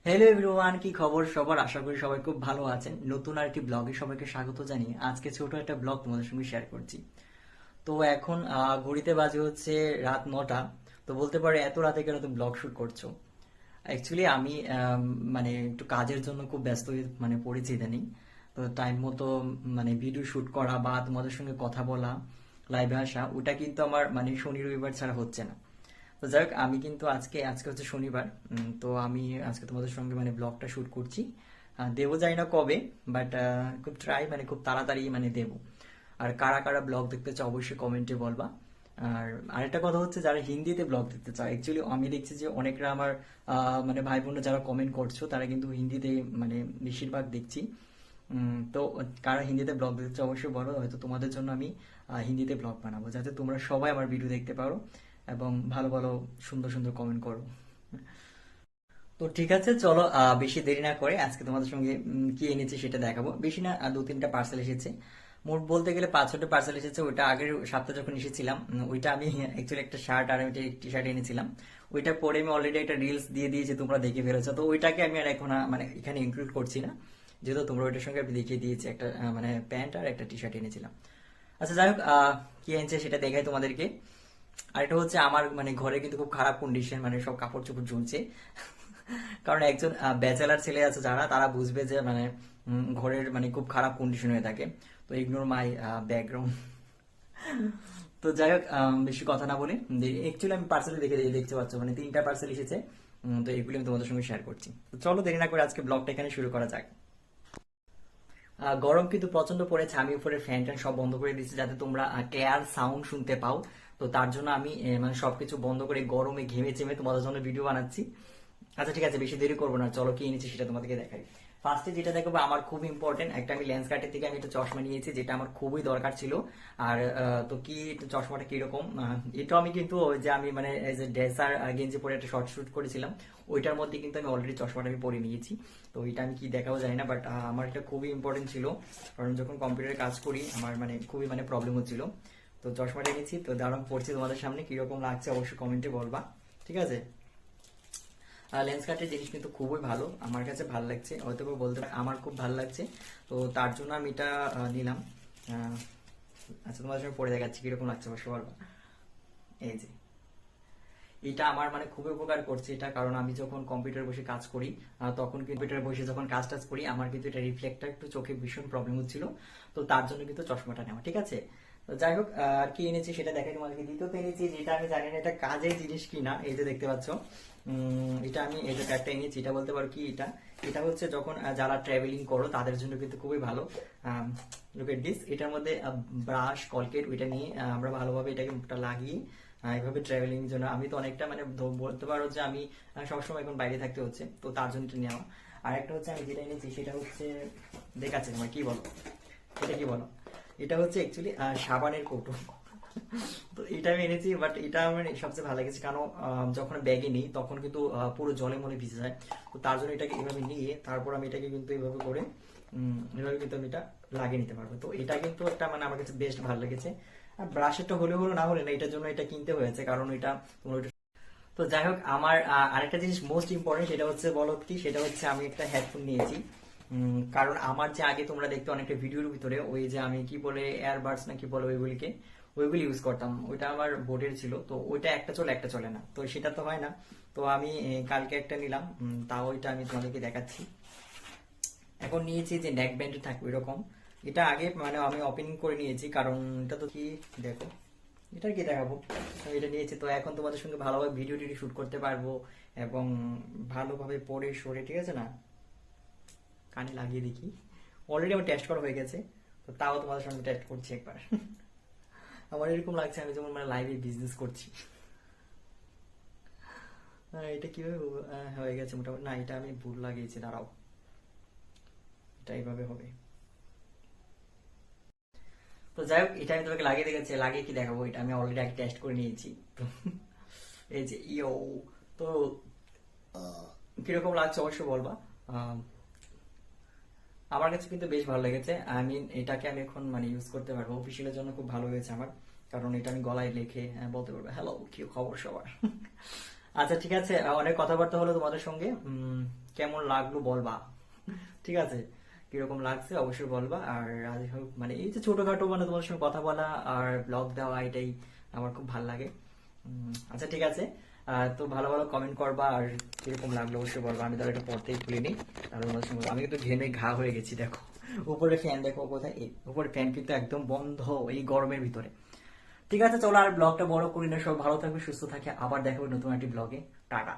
Hello everyone, কি খবর সবার? আশা করি সবাই খুব ভালো আছেন। নতুন আরেকটি ব্লগে সবাইকে স্বাগত জানিয়ে আজকে ছোট একটা ব্লগ তোমাদের সঙ্গে শেয়ার করছি। তো এখন ঘড়িতে বাজে হচ্ছে রাত 9টা। তো বলতে পারে এত রাতে কেন তুমি ব্লগ শুট করছো? অ্যাকচুয়ালি আমি মানে একটু কাজের জন্য খুব ব্যস্ত হয়ে মানে পড়েছি ইদানিং। তো টাইম মতো মানে ভিডিও শুট করা বা তোমাদের সঙ্গে কথা বলা, লাইভে আসা, ওটা কিন্তু আমার মানে শনি রবিবার ছাড়া হচ্ছে না। তো যাই হোক, আমি কিন্তু আজকে আজকে হচ্ছে শনিবার। তো আমি আজকে তোমাদের সঙ্গে মানে ব্লগটা শুট করছি। দেবো জানি না কবে, বাট খুব ট্রাই মানে খুব তাড়াতাড়ি মানে দেবো। আর কারা কারা ব্লগ দেখতে চাও অবশ্যই কমেন্টে বলবা। আর আরেকটা কথা হচ্ছে, যারা হিন্দিতে ব্লগ দেখতে চাও, অ্যাকচুয়ালি আমি দেখছি যে অনেকরা আমার মানে ভাই বোনরা যারা কমেন্ট করছো তারা কিন্তু হিন্দিতে মানে বেশিরভাগ দেখছি। তো কারা হিন্দিতে ব্লগ দেখতে চাও অবশ্যই বলো, হয়তো তোমাদের জন্য আমি হিন্দিতে ব্লগ বানাবো, যাতে তোমরা সবাই আমার ভিডিও দেখতে পারো এবং ভালো ভালো সুন্দর সুন্দর কমেন্ট করো। তো ঠিক আছে, চলো বেশি দেরি না করে আজকে তোমাদের সঙ্গে কি এনেছি সেটা দেখাবো। বেশি না, 2-3টা পার্সেল এসেছে। মোট বলতে গেলে 5-6টা পার্সেল এসেছে। ওইটা আগের সপ্তাহে যখন এসেছিলাম, ওইটা আমি অ্যাকচুয়ালি একটা শার্ট আর একটা টি শার্ট এনেছিলাম। ওইটা পরে আমি অলরেডি একটা রিলস দিয়ে দিয়েছি, তোমরা দেখে ফেলেছো। তো ওইটাকে আমি আর এখন মানে এখানে ইনক্লুড করছি না, যেহেতু তোমরা ওইটার সঙ্গে আমি দেখিয়ে দিয়েছি। একটা মানে প্যান্ট আর একটা টি শার্ট এনেছিলাম। আচ্ছা যাই হোক, কি এনেছে সেটা দেখাই তোমাদেরকে। আর এটা হচ্ছে আমার মানে ঘরে কিন্তু খুব খারাপ কন্ডিশন, মানে সব কাপড় চোপড় ঝুলছে। কারণ একজন ব্যাচেলার ছেলে আছে যারা, তারা বুঝবে যে মানে ঘরের মানে খুব খারাপ কন্ডিশন হয়ে থাকে। তো ইগনোর মাই ব্যাকগ্রাউন্ড। তো যাই হোক, বেশি কথা না বলে অ্যাকচুয়ালি আমি পার্সেলে দেখতে পাচ্ছ মানে 3টা পার্সেল এসেছে। তো এগুলো আমি তোমাদের সঙ্গে শেয়ার করছি। তো চলো দেরি না করে আজকে ব্লগটা এখানে শুরু করা যাক। গরম কিন্তু প্রচন্ড পড়েছে। আমি উপরে ফ্যান ট্যান সব বন্ধ করে দিচ্ছি যাতে তোমরা ক্লিয়ার সাউন্ড শুনতে পাও। তো তার জন্য আমি মানে সবকিছু বন্ধ করে গরমে ঘেমে চেমে তোমাদের জন্য ভিডিও বানাচ্ছি। আচ্ছা ঠিক আছে, বেশি দেরি করবো না, চলো কি এনেছি সেটা তোমাদেরকে দেখাই। ফার্স্টে যেটা দেখবো আমার খুব ইম্পর্টেন্ট একটা, আমি লেন্স কার্টের থেকে আমি একটা চশমা নিয়েছি, যেটা আমার খুবই দরকার ছিল। আর তো কি চশমাটা কিরকম, এটা আমি কিন্তু ওই যে আমি মানে এজ এ ড্রেসার গেঞ্জি পরে একটা শর্ট শুট করেছিলাম, ওইটার মধ্যে কিন্তু আমি অলরেডি চশমাটা আমি পরে নিয়েছি। তো ওইটা আমি কি দেখাবো জানি না, বাট আমার এটা খুবই ইম্পর্টেন্ট ছিল। কারণ যখন কম্পিউটারে কাজ করি আমার মানে খুবই মানে প্রবলেম হচ্ছিল। তো চশমাটা নিয়েছি, তো দাঁড়ান পড়ছি তোমাদের সামনে, কিরকম লাগছে অবশ্যই কমেন্টে বলবা। ঠিক আছে। লেন্স কার্টের জিনিস কিন্তু খুবই ভালো, আমার কাছে ভালো লাগছে, হয়তো বা বলতে পারে আমার খুব ভালো লাগছে। তো তার জন্য আমি এটা নিলাম। আহ, আচ্ছা তোমাদের সঙ্গে পরে দেখাচ্ছি কিরকম লাগছে অবশ্যই বলবা। এই যে এটা আমার মানে খুবই উপকার করছে এটা, কারণ আমি যখন কম্পিউটার বসে কাজ করি, তখন কম্পিউটার বসে যখন কাজ টাজ করি আমার কিন্তু এটা রিফ্লেক্টটা একটু চোখে ভীষণ প্রবলেম হচ্ছিল। তো তার জন্য কিন্তু চশমাটা নেওয়া। ঠিক আছে। তো যাই হোক, আর কি এনেছি সেটা দেখাই তোমাদেরকে। দ্বিতীয়ত এনেছি যেটা আমি জানি না এটা কাজের জিনিস কি না, এই যে দেখতে পাচ্ছ। এটা আমি এই যে একটা এনেছি, এটা বলতে পারো কি এটা। এটা হচ্ছে যখন যারা ট্রাভেলিং করো তাদের জন্য কিন্তু খুবই ভালো। লুক এট দিস, এটার মধ্যে ব্রাশ কলগেট ওইটা নিয়ে আমরা ভালোভাবে এটাকে মুখটা লাগিয়ে এইভাবে ট্রাভেলিং জন্য, আমি তো অনেকটা মানে বলতে পারো যে আমি সবসময় এখন বাইরে থাকতে হচ্ছে, তো তার জন্য এটা নেওয়া। আর একটা হচ্ছে আমি যেটা এনেছি সেটা হচ্ছে, দেখাচ্ছে তোমার কি বলো, এটা কি বলো, এটা হচ্ছে অ্যাকচুয়ালি সাবানের কৌটো। তো এটা আমি এনেছি, বাট এটা আমার সবচেয়ে ভালো লেগেছে কারণ যখন ব্যাগে নিই তখন কিন্তু পুরো জলে মলে ভিজে যায়। তো তার জন্য এটাকে এভাবে নিয়ে তারপর আমি এটাকে কিন্তু এইভাবে করে এভাবে কিন্তু আমি এটা লাগিয়ে নিতে পারবো। তো এটা কিন্তু একটা মানে আমার কাছে বেস্ট ভালো লেগেছে। আর ব্রাশেরটা হলে হলো না হলে না, এটার জন্য এটা কিনতে হয়েছে, কারণ এটা তোমার ওইটা। তো যাই হোক, আমার আরেকটা জিনিস মোস্ট ইম্পর্টেন্ট সেটা হচ্ছে বলো কি, সেটা হচ্ছে আমি একটা হেডফোন নিয়েছি। কারণ আমার যে আগে তোমরা দেখতে অনেকটা ভিডিওর ভিতরে ওই যে আমি কি বলে এয়ারবাডস না কি বলে ওইগুলিকে, ওইগুলি ইউজ করতাম, ওইটা আমার বোটের ছিল। তো ওইটা একটা চলে একটা চলে না, তো সেটা তো হয় না। তো আমি কালকে একটা নিলাম, তাও ওইটা আমি তোমাদেরকে দেখাচ্ছি। এখন নিয়েছি যে নেক ব্যান্ডে থাকবে এরকম। এটা আগে মানে আমি ওপেনিং করে নিয়েছি, কারণ এটা তো কি, দেখো এটা কি দেখাবো। তো এটা নিয়েছি, তো এখন তোমাদের সঙ্গে ভালোভাবে ভিডিও টিডিও শুট করতে পারবো এবং ভালোভাবে পড়ে সরে, ঠিক আছে না, কানে লাগিয়ে দেখি। অলরেডি আমার টেস্ট করা হয়ে গেছে, তো তাও তোমাদের সঙ্গে টেস্ট করছি একবার। আমার এরকম লাগছে আমি যেমন মানে লাইভে বিজনেস করছি। এটা কিভাবে হয়ে গেছে মোটামুটি, না এটা আমি ভুল লাগিয়েছি, দাঁড়াও, এটা এইভাবে হবে। তো যাই হোক, এটা আমি তোমাকে লাগিয়ে দেখেছি, লাগিয়ে কি দেখাবো, এটা আমি অলরেডি আগে টেস্ট করে নিয়েছি। তো এই যে ইও, তো কিরকম লাগছে অবশ্যই বলবা। আহ, আমার কাছে কিন্তু বেশ ভালো লেগেছে। আই মিন এটাকে আমি এখন মানে ইউজ করতে পারবো, অফিসিয়ালের জন্য খুব ভালো হয়েছে আমার। কারণ এটা আমি গলায় রেখে বলতে পারবো হ্যালো কি খবর সবার। আচ্ছা ঠিক আছে, অনেক কথাবার্তা হলো তোমাদের সঙ্গে। কেমন লাগলো বলবা, ঠিক আছে? কিরকম লাগছে অবশ্যই বলবা। আর আজ হোক মানে এই যে ছোটখাটো মানে তোমাদের সঙ্গে কথা বলা আর ব্লগ দেওয়া, এটাই আমার খুব ভালো লাগে। আচ্ছা ঠিক আছে, তো ভালো ভালো কমেন্ট করবা আর কিরকম লাগলো অবশ্যই বলবা। আমি তাহলে এটা পড়তেই খুলিনি, তাহলে তোমাদের সঙ্গে আমি কিন্তু ঘেমে ঘা হয়ে গেছি দেখো। উপরে ফ্যান দেখো কোথায়, এই উপরে ফ্যান কিন্তু একদম বন্ধ এই গরমের ভিতরে। ঠিক আছে চলো আর ব্লগটা বড় করি না, সব ভালো থাকবে সুস্থ থাকে, আবার দেখা হবে নতুন একটি ব্লগে। টাটা।